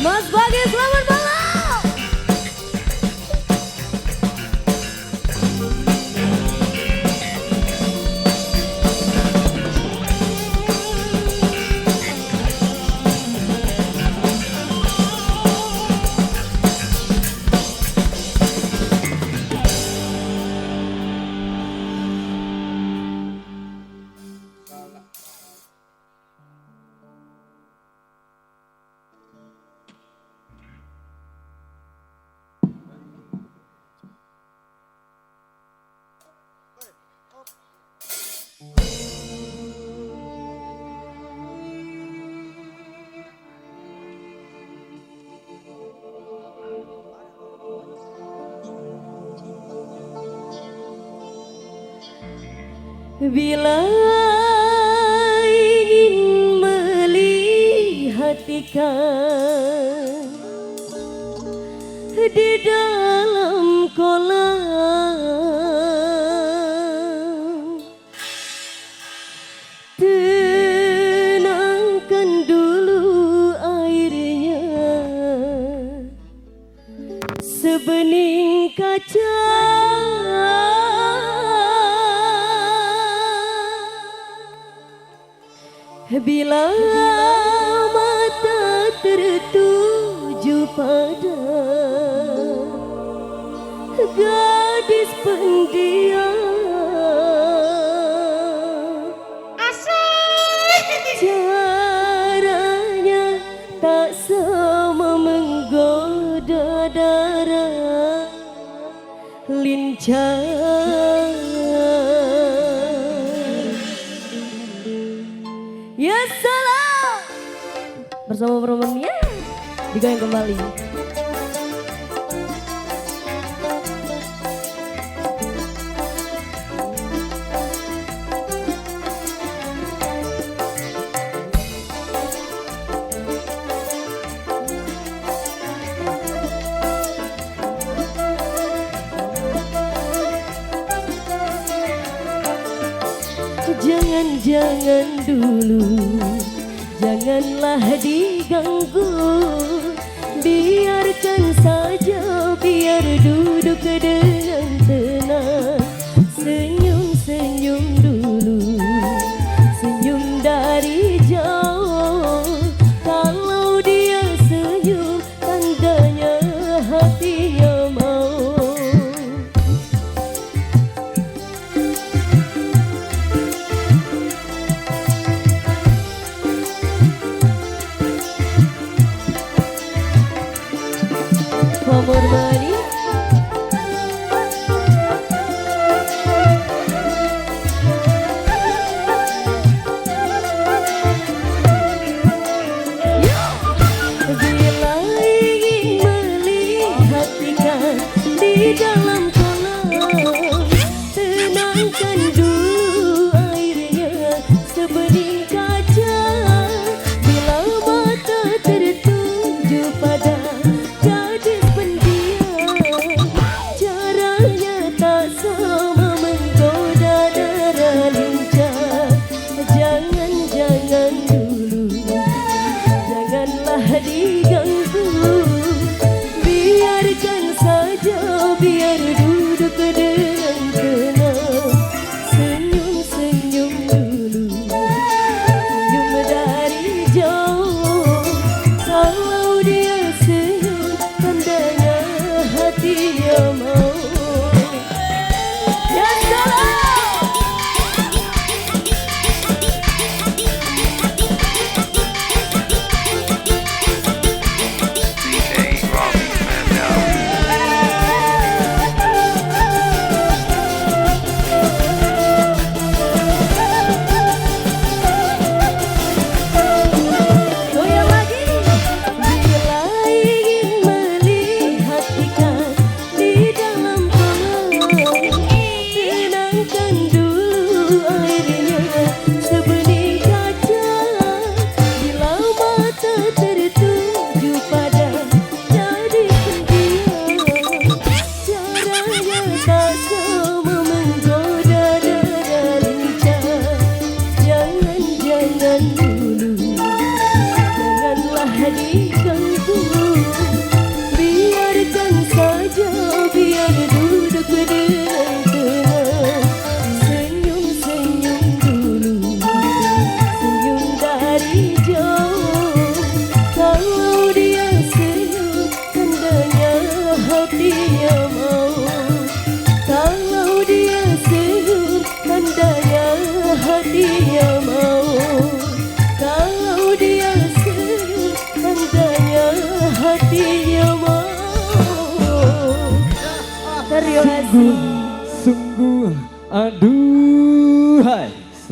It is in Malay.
Mas Bagi selamat malam. Bila ingin melihat ikan di dalam kolam, tenangkan dulu airnya sebening kaca. Bila mata tertuju pada gadis pendiam, caranya tak sama menggoda darah lincah. Ya salam bersama perempuannya digoyang kembali. Jangan dulu, janganlah diganggu, biarkan saja, biar duduk dengan tenang. Senyum-senyum dulu, senyum dari jauh. Kalau dia senyum, tandanya hatinya mau. Amor mani bila ingin melihat ikan di dalam kolam, tenangkan dulu airnya sebening kaca. Bila mata tertuju pada gadis pendiam, caranya tak sama menggoda darah lincah. Jangan dulu, janganlah diganggu, biarkan saja, biar duduk dengan tenang. Senyum-senyum dulu, senyum dari jauh. Kalau dia senyum, tandanya hatinya mau. Ya salam. DJ Robbie Mandel. Goyang lagi. Bila ingin melihat ikan di dalam kolam, tenangkan dulu airnya sebening kaca. Bila mata tertuju pada gadis pendiam, caranya tak sama menggoda darah lincah. di kalbu. Biarkan saja, biar duduk tenang-tenang. Senyum-senyum dulu, senyum dari jauh. Kalau dia senyum, tandanya hatinya mau. Kalau dia senyum, tandanya hatinya mau. Kalau dia senyum, tandanya hatinya mau. Terima kasih. Sungguh aduh